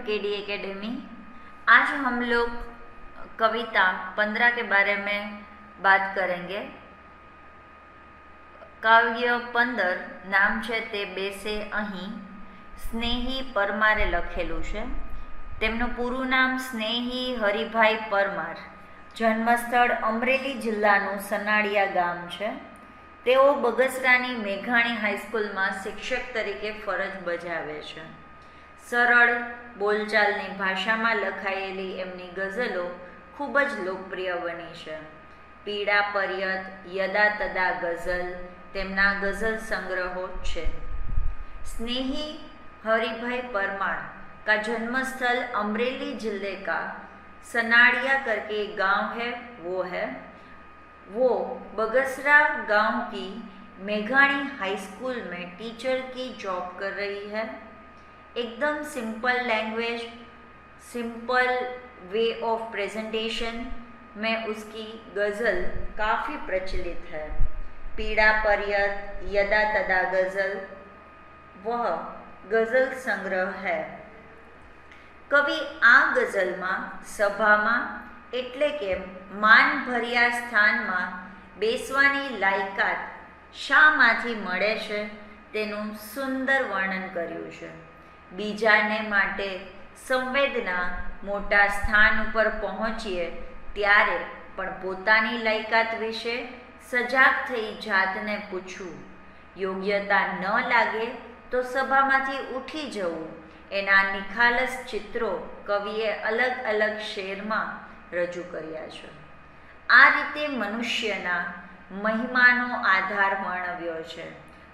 KD academy. आज हम लोग कविता 15 के बारे में बात करेंगे। काव्य 15 नाम है ते बेसे अहीं स्नेही परमारे लखेलू है। तेमनुं पूरुं नाम स्नेही हरिभाई परमार। जन्मस्थળ अमरेली जिल्लानुं सनाड़िया गाम है। तेओ बगसरानी मेघाणी हाईस्कूल में शिक्षक तरीके फरज बजावे छे। सरल बोलचालनी भाषा में लखायेली एमनी गजलो खूब ज लोकप्रिय बनी है। पीड़ा पर्यत, यदा तदा गजल तेमना गजल संग्रहो छे। स्नेही हरिभाई परमार का जन्मस्थल अमरेली जिले का सनाड़िया करके गांव है। वो बगसरा गांव की मेघाणी हाईस्कूल में टीचर की जॉब कर रही है। एकदम simple language, simple way of presentation में उसकी गज़ल काफ़ी प्रचलित है। पीड़ा पर्यत, यदा तदा गज़ल वह गज़ल संग्रह है। कवि आ गज़ल में सभा में एटले के मान भर्या स्थान में बेसवानी लायकात शा मांथी मळे छे तेनुं सुंदर वर्णन कर्युं छे। बीजाने माटे संवेदना मोटा स्थान पर पहोंचीए त्यारे पण पोतानी लायकात विषे सजाग थई जातने पूछवुं, योग्यता न लागे तो सभामांथी उठी जवुं। एना निखालस चित्रों कविए अलग अलग शेरमां रजू कर्या छे। आ रीते मनुष्यना महिमानो आधार वर्णव्यो छे।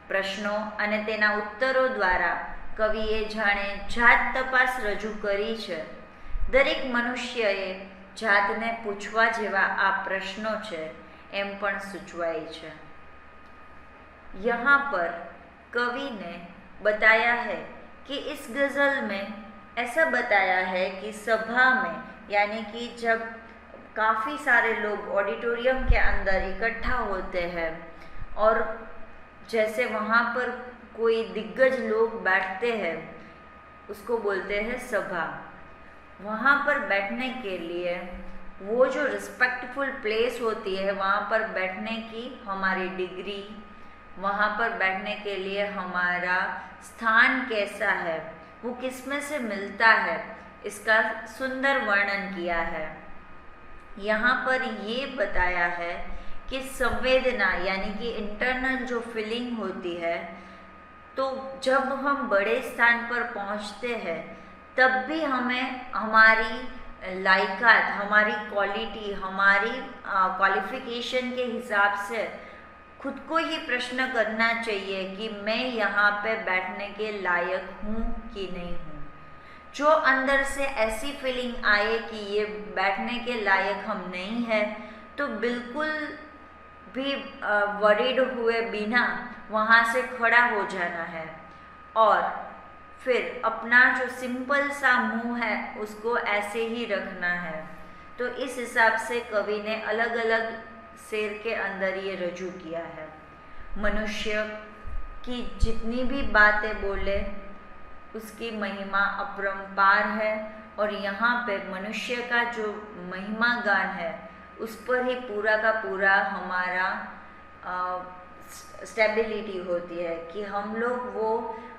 प्रश्नों अने तेना उत्तरों द्वारा कविए जाणे जात तपास रजू करी छे। दरेक मनुष्यए जातने पूछवा जेवा आ प्रश्नों छे एम पण सूचवाय छे। यहाँ पर कवि ने बताया है कि इस गज़ल में ऐसा बताया है कि सभा में, यानी कि जब काफ़ी सारे लोग ऑडिटोरियम के अंदर इकट्ठा होते हैं और जैसे वहाँ पर कोई दिग्गज लोग बैठते हैं, उसको बोलते हैं सभा। वहाँ पर बैठने के लिए वो जो रिस्पेक्टफुल प्लेस होती है, वहाँ पर बैठने की हमारी डिग्री, वहाँ पर बैठने के लिए हमारा स्थान कैसा है, वो किस में से मिलता है, इसका सुंदर वर्णन किया है। यहाँ पर ये बताया है कि संवेदना यानी कि इंटरनल जो फीलिंग होती है, तो जब हम बड़े स्थान पर पहुँचते हैं तब भी हमें हमारी लायकात, हमारी क्वालिटी, हमारी क्वालिफिकेशन के हिसाब से खुद को ही प्रश्न करना चाहिए कि मैं यहाँ पे बैठने के लायक हूँ कि नहीं हूँ। जो अंदर से ऐसी फीलिंग आए कि ये बैठने के लायक हम नहीं हैं, तो बिल्कुल भी वरीड हुए बिना वहाँ से खड़ा हो जाना है और फिर अपना जो सिंपल सा मुंह है उसको ऐसे ही रखना है। तो इस हिसाब से कवि ने अलग अलग शेर के अंदर ये रजू किया है। मनुष्य की जितनी भी बातें बोले उसकी महिमा अपरंपार है और यहाँ पे मनुष्य का जो महिमा गान है उस पर ही पूरा का पूरा हमारा स्टेबिलिटी होती है कि हम लोग वो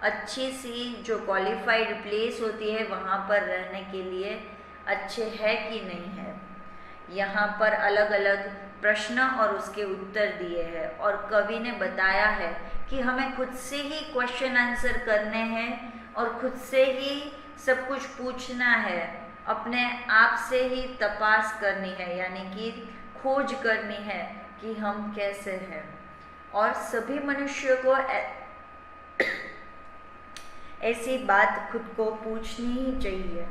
अच्छी सी जो क्वालिफाइड प्लेस होती है वहाँ पर रहने के लिए अच्छे है कि नहीं है। यहाँ पर अलग अलग प्रश्न और उसके उत्तर दिए हैं और कवि ने बताया है कि हमें खुद से ही क्वेश्चन आंसर करने हैं और खुद से ही सब कुछ पूछना है, अपने आप से ही तपास करनी है, यानी कि खोज करनी है कि हम कैसे हैं। और सभी मनुष्यों को ऐसी बात खुद को पूछनी ही चाहिए।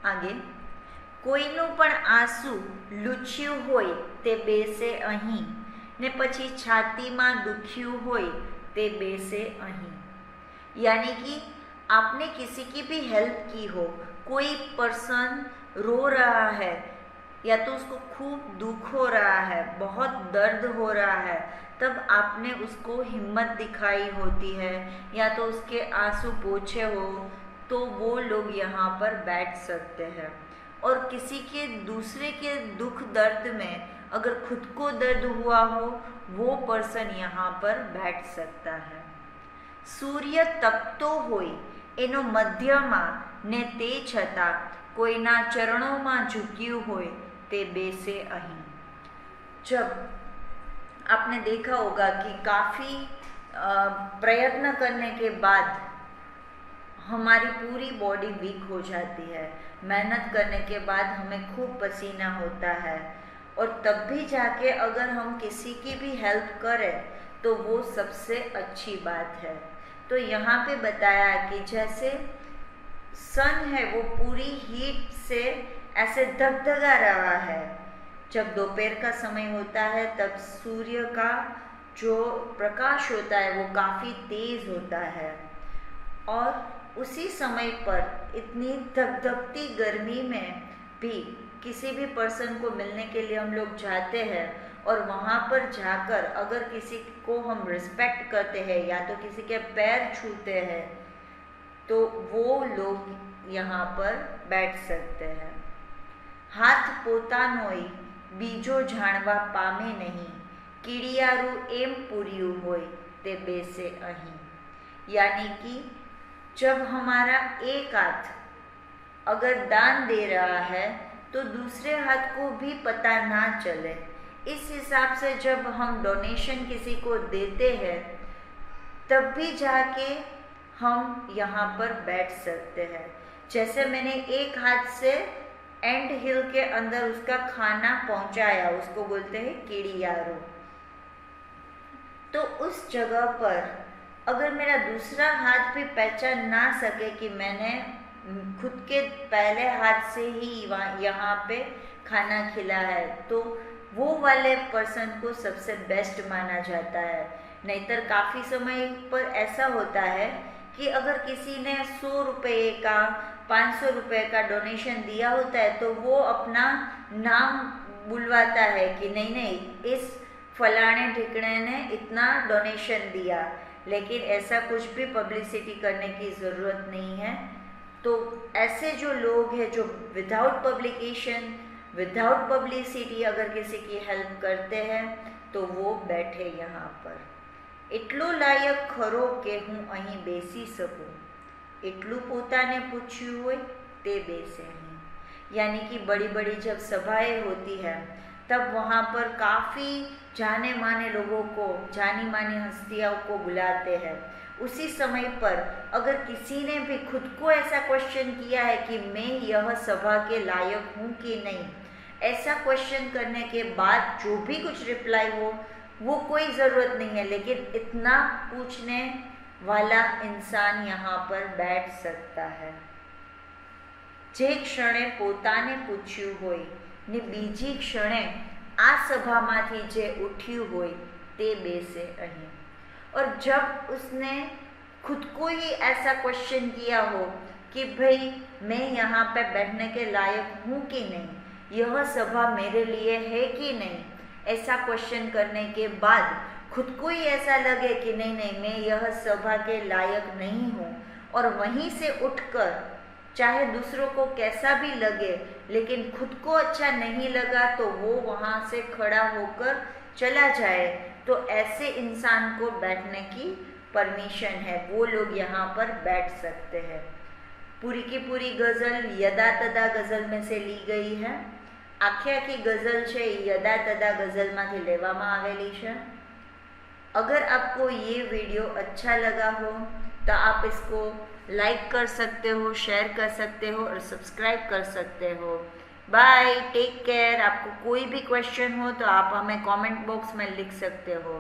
आगे, कोईનું પણ આંસુ લૂછ્યું હોય તે બેસે અહીં ને પછી છાતીમાં દુખ્યું હોય તે બેસે અહીં। यानी कि आपने किसी की भी हेल्प की हो, कोई पर्सन रो रहा है या तो उसको खूब दुख हो रहा है, बहुत दर्द हो रहा है, तब आपने उसको हिम्मत दिखाई होती है या तो उसके आंसू पोंछे हो, तो वो लोग यहाँ पर बैठ सकते हैं। और किसी के दूसरे के दुख दर्द में अगर खुद को दर्द हुआ हो, वो पर्सन यहाँ पर बैठ सकता है। સૂર્ય તપતો હોય એનો મધ્યમાં ને તે છતાં કોઈના ચરણોમાં ઝૂક્યું હોય તે બેસે અહીં। जब आपने देखा होगा कि काफ़ी प्रयत्न करने के बाद हमारी पूरी बॉडी वीक हो जाती है, मेहनत करने के बाद हमें खूब पसीना होता है, और तब भी जाके अगर हम किसी की भी हेल्प करें तो वो सबसे अच्छी बात है। तो यहाँ पे बताया कि जैसे सन है वो पूरी हीट से ऐसे धगधगा रहा है, जब दोपहर का समय होता है तब सूर्य का जो प्रकाश होता है वो काफ़ी तेज़ होता है, और उसी समय पर इतनी धगधगती गर्मी में भी किसी भी पर्सन को मिलने के लिए हम लोग जाते हैं, और वहाँ पर जाकर अगर किसी को हम रिस्पेक्ट करते हैं या तो किसी के पैर छूते हैं, तो वो लोग यहाँ पर बैठ सकते हैं। हाथ पोतानोय बीजो जाणवा पामे नहीं, कीड़ियारू एम पूर्यु होय ते बेसे અહીં। यानी कि जब हमारा एक हाथ अगर दान दे रहा है तो दूसरे हाथ को भी पता ना चले। इस हिसाब से जब हम डोनेशन किसी को देते हैं तब भी जाके हम यहाँ पर बैठ सकते हैं। जैसे मैंने एक हाथ से एंड हिल के अंदर उसका खाना पहुँचाया, उसको बोलते हैं कीड़ियारू, तो उस जगह पर अगर मेरा दूसरा हाथ भी पहचान ना सके कि मैंने खुद के पहले हाथ से ही यहाँ पे खाना खिला है, तो वो वाले पर्सन को सबसे बेस्ट माना जाता है। नहींतर काफ़ी समय पर ऐसा होता है कि अगर किसी ने 100 रुपये का 500 रुपये का डोनेशन दिया होता है तो वो अपना नाम बुलवाता है कि नहीं नहीं इस फलाने ठिकने ने इतना डोनेशन दिया, लेकिन ऐसा कुछ भी पब्लिसिटी करने की ज़रूरत नहीं है। तो ऐसे जो लोग हैं जो विदाउट पब्लिकेशन विदाउट पब्लिसिटी अगर किसी की हेल्प करते हैं तो वो बैठे यहाँ पर। એટલો લાયક ખરો કે હું અહીં બેસી શકું, એટલું પોતાને પૂછ્યું હોય તે બેસે અહીં। यानी कि बड़ी बड़ी जब सभाएं होती है तब वहाँ पर काफ़ी जाने माने लोगों को, जानी मानी हस्तियों को बुलाते हैं। उसी समय पर अगर किसी ने भी खुद को ऐसा क्वेश्चन किया है कि मैं यह सभा के लायक हूँ कि नहीं, ऐसा क्वेश्चन करने के बाद जो भी कुछ रिप्लाई हो वो कोई ज़रूरत नहीं है, लेकिन इतना पूछने वाला इंसान यहाँ पर बैठ सकता है। જે ક્ષણે પોતાને પૂછ્યું હોય ને બીજી ક્ષણે આ સભામાંથી જે ઉઠ્યું હોય તે બેસે અહીં। और जब उसने खुद को ही ऐसा क्वेश्चन किया हो कि भाई मैं यहाँ पे बैठने के लायक हूँ कि नहीं, यह सभा मेरे लिए है कि नहीं, ऐसा क्वेश्चन करने के बाद खुद को ही ऐसा लगे कि नहीं नहीं मैं यह सभा के लायक नहीं हूँ, और वहीं से उठकर चाहे दूसरों को कैसा भी लगे लेकिन खुद को अच्छा नहीं लगा तो वो वहाँ से खड़ा होकर चला जाए, तो ऐसे इंसान को बैठने की परमिशन है, वो लोग यहाँ पर बैठ सकते हैं। पूरी की पूरी गज़ल यदा तदा गज़ल में से ली गई है। आखी आखी गज़ल है यदा तदा गज़ल में लेवामां आवेली है। अगर आपको ये वीडियो अच्छा लगा हो तो आप इसको लाइक कर सकते हो, शेयर कर सकते हो और सब्सक्राइब कर सकते हो। Bye, take care. आपको कोई भी क्वेश्चन हो तो आप हमें कमेंट बॉक्स में लिख सकते हो।